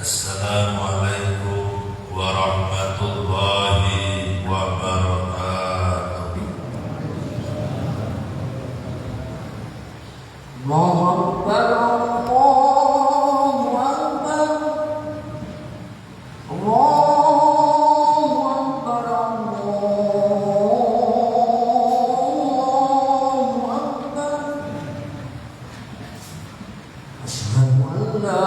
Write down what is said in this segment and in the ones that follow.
Assalamualaikum warahmatullahi wabarakatuh. Allahu Akbar, Allahu Akbar, Allahu Akbar, Allahu Akbar. Asyhadu an la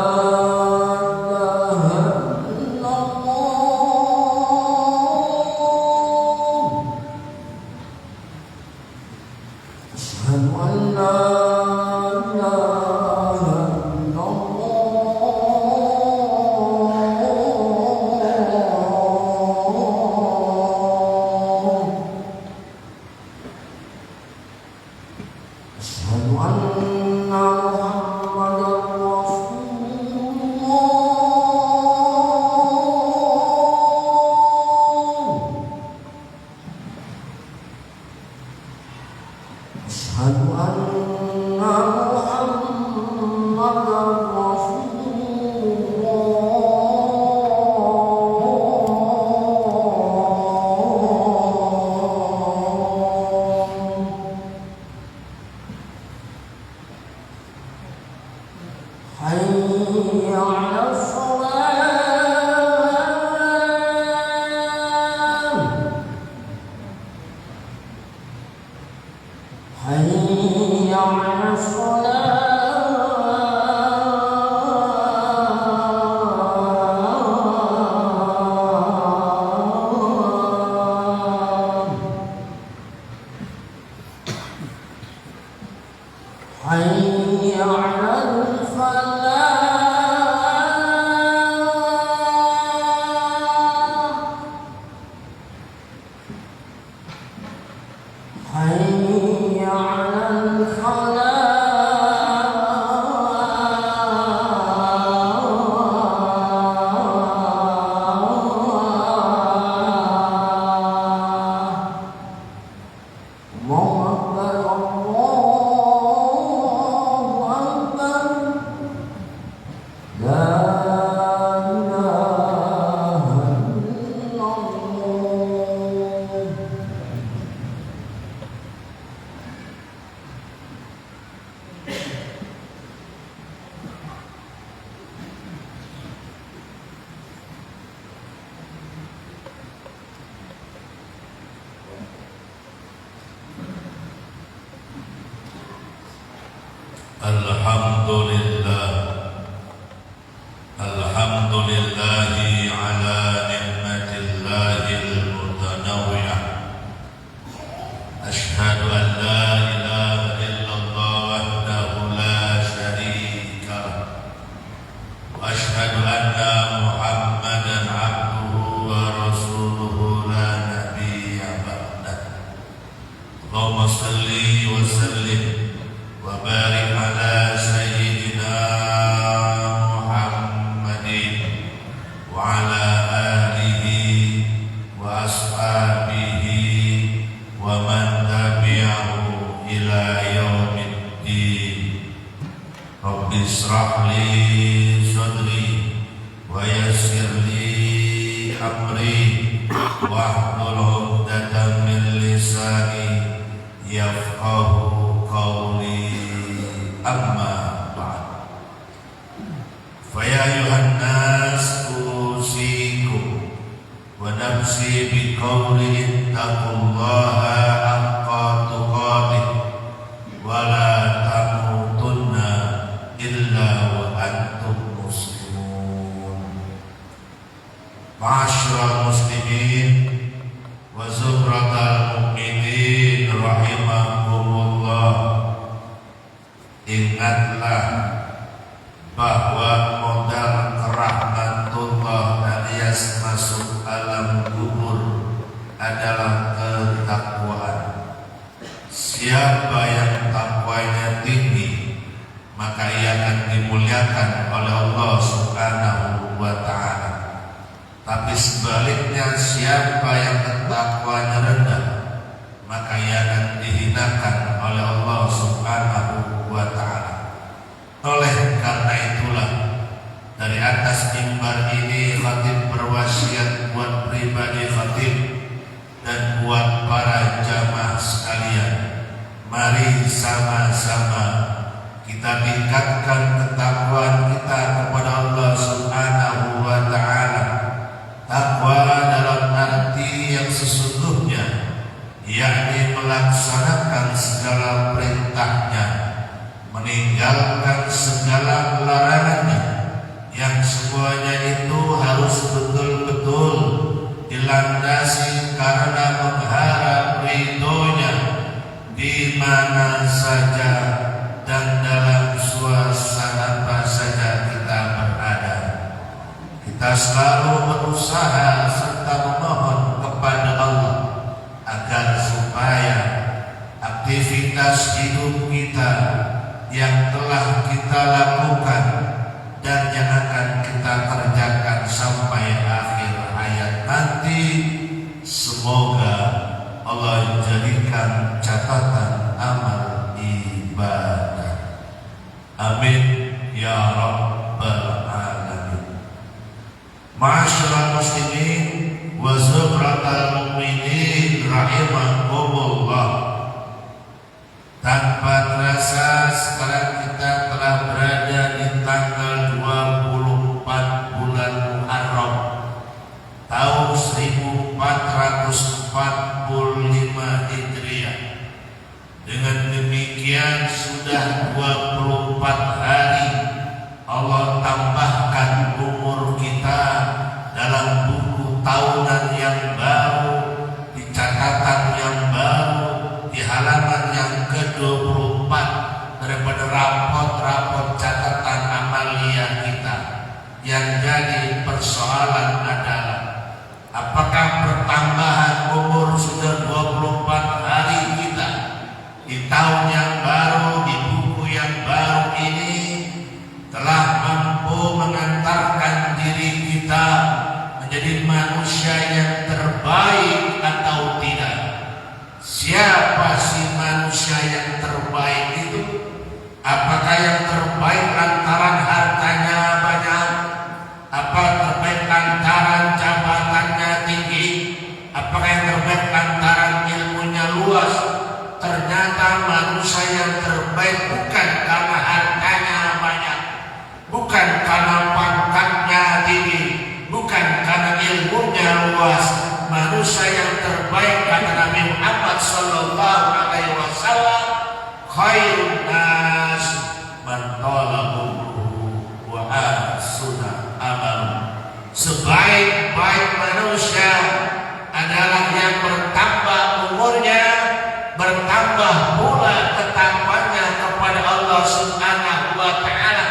Alhamdulillah, alhamdulillahi ala ni'matillahil mutanawwi'ah. Ashhadu an la ilaha illallah wahdahu la syarika lah, wa ashhadu anna Muhammadan abduhu wa rasuluhu la nabiyya ba'dah. Allahumma salli wa sallim wa barik ala sayyidina Muhammadin wa ala alihi wa ashabihi wa man tabi'ahu ila yaumiddin. Rabbi israh li sadri wa yassir li amri wahlul 'uqdatam min lisani yafqahu qawli. Amma ba'd. Faya ayuhan nas usikum wa nafsi biqawli ittaqullaha haqqa tuqatih wa la tamutunna illa wa antum muslimun. Ma'asyiral muslimin wa zumratal mu'minin rahimakumullah. Ingatlah bahwa modal rahmatullah alias masuk alam dihinakan oleh Allah Subhanahu wa ta'ala. Tapi sebaliknya, siapa yang takwanya rendah, maka ia akan dihinakan oleh Allah Subhanahu wa ta'ala. Oleh karena itulah, dari atas mimbar ini khatib berwasiat buat pribadi khatib dan buat para jamaah sekalian, mari sama-sama kita tingkatkan ketakwaan kita kepada Allah Subhanahu wa ta'ala. Takwa dalam arti yang sesungguhnya, yakni melaksanakan segala perintahnya, meninggalkan segala larangannya, yang semuanya itu harus betul-betul dilandasi karena mengharap ridhonya di mana saja dan dalam suasana apa saja kita berada. Kita selalu berusaha serta memohon kepada Allah agar supaya aktivitas hidup kita yang telah kita lakukan dan yang akan kita kerjakan sampai akhir hayat nanti, semoga Allah jadikan catatan amal ibadah. Amin ya rabbal alamin. Ma'asyiral muslimin wa zubratal mu'minin rahimakumullah. Tanpa terasa sekarang kita telah berada di tanggal 24 bulan Muharram tahun 1445 Hijriah. Dengan demikian sudah 24 hari Allah tambahkan umur kita dalam buku tahunan yang baru, di catatan yang baru, di halaman yang ke-24 daripada rapot-rapot catatan amalia kita. Yang jadi persoalan adalah, apakah pertambahan umur sudah 24 hari kita di tahun yang baru, di buku yang baru ini telah mampu mengantarkan diri kita menjadi manusia yang terbaik atau tidak? Siapa sih manusia yang terbaik itu? Apakah yang terbaik lantaran hartanya banyak? Apa terbaik lantaran jabatannya tinggi? Apakah yang terbaik lantaran ilmunya luas? Ternyata manusia yang terbaik bukan karena hartanya banyak, bukan karena pangkatnya tinggi, bukan karena ilmunya luas. Manusia yang terbaik kata Nabi Muhammad sallallahu alaihi wasallam, khairun nas man tala umruhu wa hasuna amaluhu. Sebaik-baik manusia adalah yang bertambah umurnya, bertambah pula ketakwanya kepada Allah Subhanahu wa ta'ala,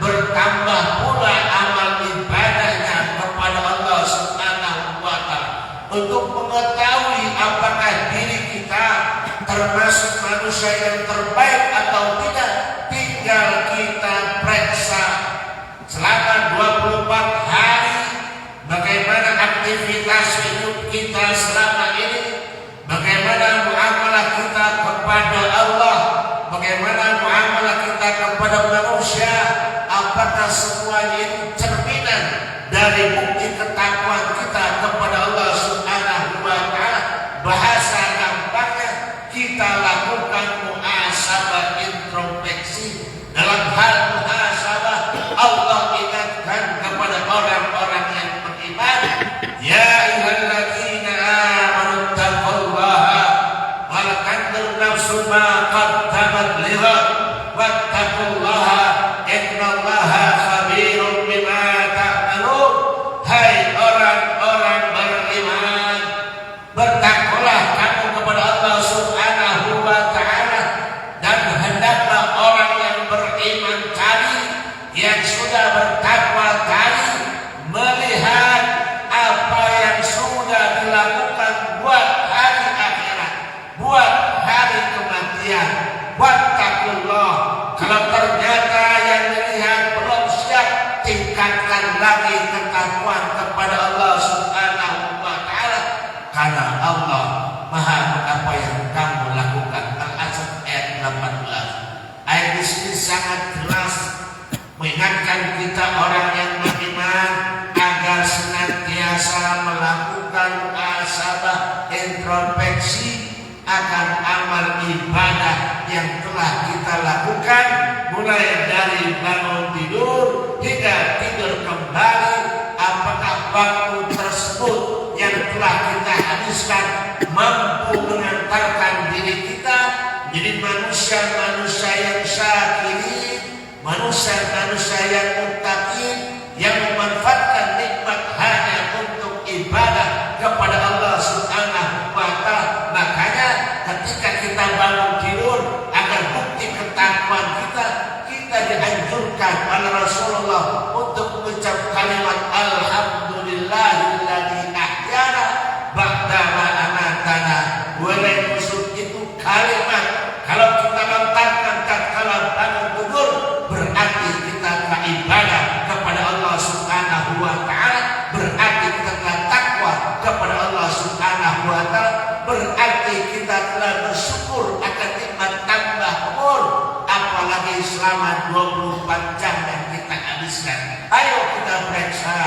bertambah pula amal ibadahnya kepada Allah Subhanahu wa ta'ala. Untuk mengetahui apakah diri kita termasuk manusia yang terbaik atau tidak, tinggal kita periksa selama 24 hari bagaimana aktivitas hidup kita selama ini, bagaimana muamalah kita kepada Allah, bagaimana muamalah kita kepada manusia. Apakah semuanya itu cerminan dari bukti ketakwaan kita kepada Allah Subhanahu wa ta'ala? Bahasa gampangnya, kita lakukan muhasabah introspeksi. Dalam hal muhasabah, Allah ingatkan kepada orang-orang yang beriman, ya ayyuhalladzina amanu taqullaha wal tanzur nafsum ma qaddamat lighad wattaqullaha innallaha khabirum bima ta'malun. introspeksi akan amal ibadah yang telah kita lakukan, mulai dari bangun tidur hingga tidur kembali. Apakah waktu tersebut yang telah kita habiskan mampu mengantarkan diri kita jadi manusia-manusia yang syakirin, manusia-manusia yang muttaqin, yang memanfaatkan nikmat hanya untuk ibadah kepada Allah Subhanahu wa Ta'ala. Makanya ketika kita bangun tidur, agar bukti ketakwaan kita dianjurkan oleh Rasulullah untuk mengucap kalimat alhamdulillahilladzi ahyana ba'da ma amatana. Boleh maksud itu kalimat kalau kita lontarkan tatkala bangun tidur, berarti kita telah ibadah kepada Allah Subhanahu wa Ta'ala, berarti kita telah takwa kepada Allah Subhanahu wa Ta'ala, berarti kita telah bersyukur akan nikmat tambah umur, apalagi selama 24 jam yang kita habiskan. Ayo kita periksa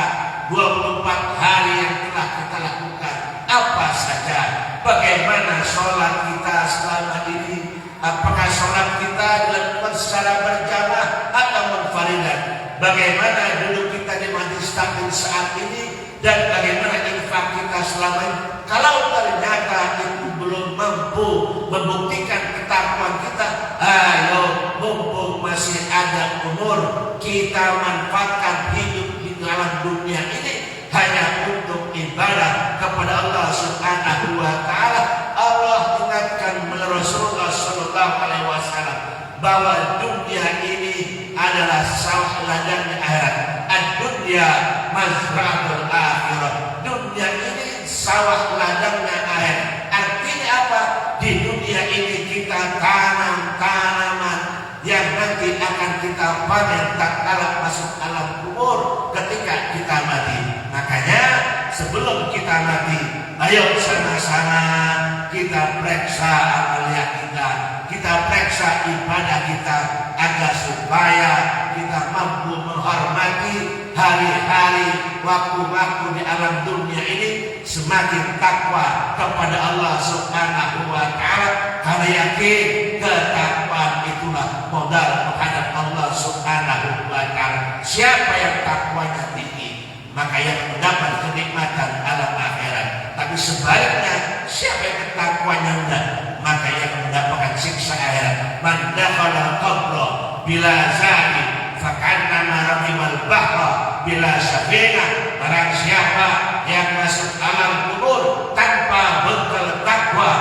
24 hari yang telah kita lakukan apa saja, bagaimana sholat kita selama ini, apakah sholat kita dilakukan secara berjamaah atau munfaridan, bagaimana duduk kita di majelis taklim saat ini, dan bagaimana infak kita selama ini. Kalau ternyata itu belum mampu membuktikan ketakwaan kita, ayo mumpung masih ada umur, kita manfaatkan hidup di dalam dunia ini hanya untuk ibadah kepada Allah Subhanahu wa Ta'ala. Allah ingatkan melalui Rasulullah Sallallahu Alaihi Wasallam bahwa dunia ini adalah sawah ladangnya akhirat. Ad-dunya mazra'atul akhirah. Dunia ini sawah ladangnya akhirat. Artinya apa? Di dunia ini kita tanam tanaman yang nanti akan kita panen tatkala masuk alam kubur ketika kita mati. Makanya sebelum kita mati, ayo sama-sama kita periksa amalia kita periksa ibadah kita, agar supaya kita mampu menghormati hari-hari, waktu-waktu di alam dunia ini, semakin takwa kepada Allah Subhanahu wa Ta'ala, karena yakin ketakwaan itulah modal menghadap Allah Subhanahu wa Ta'ala. Siapa yang takwanya tinggi, maka yang mendapat kenikmatan alam akhirat. Tapi sebaliknya, siapa yang takwanya rendah, maka yang mendapatkan siksa akhirat. Man dakhala qabra bila zani fakannama raqimal bahra bila safina. Barang siapa yang masuk alam kubur tanpa bekal takwa,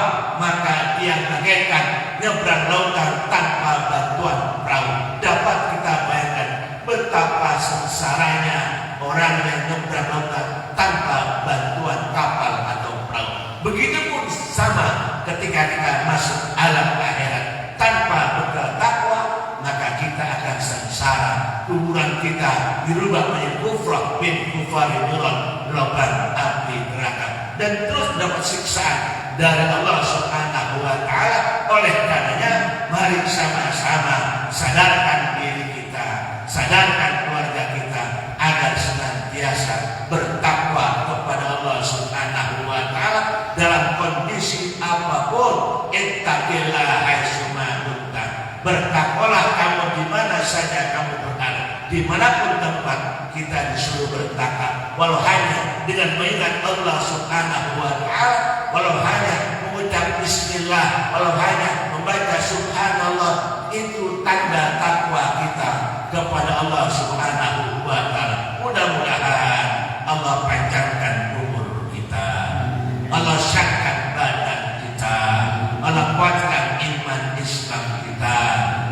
maka dia bagaikan nyebrang lautan tanpa bantuan perahu. Dapat kita bayangkan betapa sengsaranya orang yang nyebrang lautan tanpa bantuan kapal atau perahu. Begitupun sama ketika kita masuk alam akhirat tanpa bekal takwa, maka kita akan sengsara. Kuburan kita dirubah menjadi kufrah bin kufari nuran, loban api neraka, dan terus dapat siksaan dari Allah Subhanahu wa Ta'ala. Oleh karenanya, mari sama-sama sadarkan diri kita, sadarkan keluarga kita, agar senantiasa bertakwa kepada Allah Subhanahu wa Ta'ala dalam kondisi apapun. Ittaqillah haitsuma kunta. Bertakwalah kamu di mana saja kamu berada, dimanapun tempat kita disuruh bertakwa, walau hanya dengan mengingat Allah Subhanahu wa Ta'ala, walau hanya mengucap bismillah, walau hanya membaca subhanallah. Itu tanda takwa kita kepada Allah Subhanahu wa Ta'ala. Mudah-mudahan Allah panjangkan umur kita, Allah syahkan badan kita, Allah kuatkan iman Islam kita,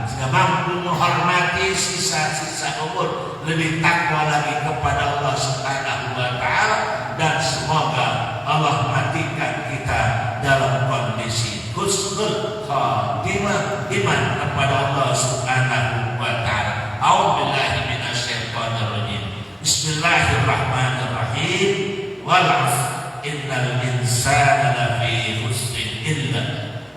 sehingga mampu menghormati sisa-sisa umur, lebih takwa lagi kepada Allah Subhanahu wa Ta'ala. Dan semoga Allah matikan kita dalam kondisi husnul khatimah, iman kepada Allah Subhanahu wa Ta'ala. A'udzubillahi minasyaitonir rajim. Bismillahirrahmanirrahim. Wal 'asr innal insana lafi khusrin illa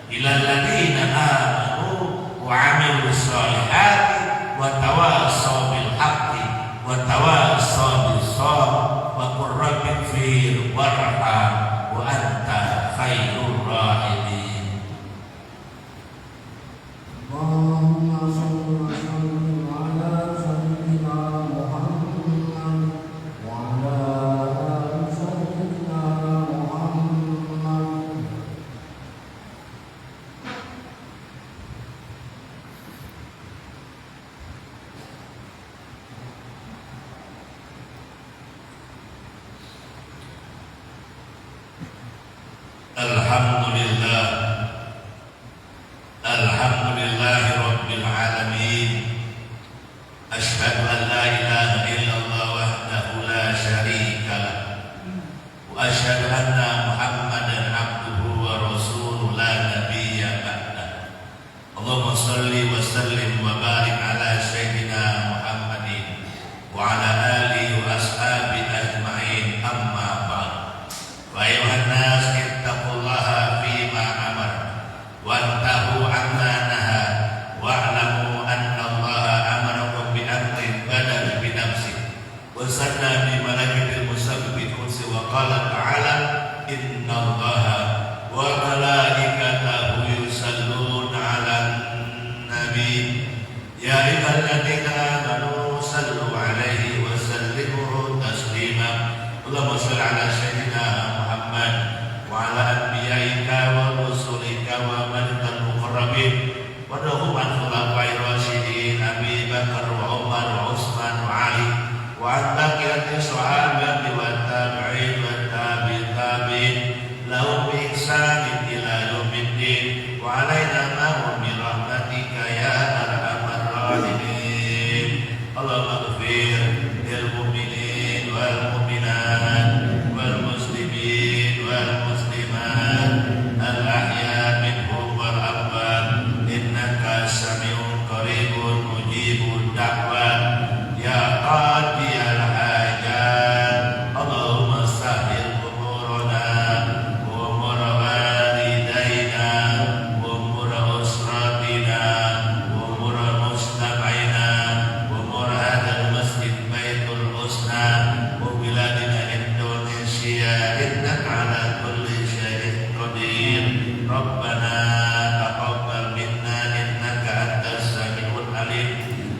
alladziina aamanu wa 'amilus shalihati wa tawassaw bil haqqi wa tawassaw bis sabr wa qur rabbighfir warham wa anta khairul Alhamdulillah, Alhamdulillahi Rabbil Alamin. Ashhadu an la ilaha illallah wahdahu la syarika lah, wa ashhadu anna Muhammadan abduhu wa rasuluhu la nabiyya ba'dah. Allahumma salli wa sallim wa barik ala sayyidina Muhammadin wa ala alihi wa ashabihi ajma'in, amma ba'd. Wa ayuhan nas ittaqullaha fima amar wantahu amma naha wa'lamu anna Allaha amarakum bi amrin bada bi nafsi wa sanna bi malaikatil musabbihil qudsi wa qala ta'ala inna Allaha wa malaikatahu yusalluna 'alan nabi ya ayyuhalladzina amanu sallu 'alaihi wa sallimu taslima. Allahumma shalli 'ala sayyidina Muhammad wa 'ala anbiya'ika wa rusulika wa malaikal muqarrabin wa dahum an khulafai rasyidin Abi Bakar wa Umar wa Utsman wa Ali wa an baqiyati sahabati wa tabi'in wa tabi'in lahum bi ihsanin ila yaumiddin wa 'alaina ma'hum bi rahmatika ya arhamar rahimin. Allahumma ighfir lil mu'minin wal mu'minat wal muslimin wal muslimat al ahya minhum wal amwat innaka sami'un qaribun mujibud da'wat ya qadiyal hajat. Allahumma sahhil umurana wa umur walidaina wa umur usratina wa umur mustama'ina wa umur hadzal masjid baitul husna wa biladina Indonesia innaka ala kulli syai'in qadir. Rabbana taqabbal minna innaka antas samiul alim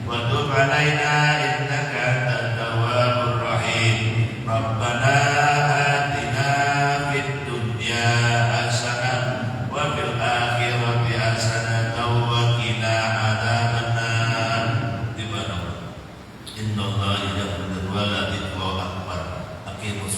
wa tub alaina innaka antat tawwabur rahim. Rabbana atina fid dunya hasanah wa fil akhirati hasanah wa qina adzabannar. Innallaha ya'muru bil 'adli wal ihsan wa ita'i dzil qurba. Aqimus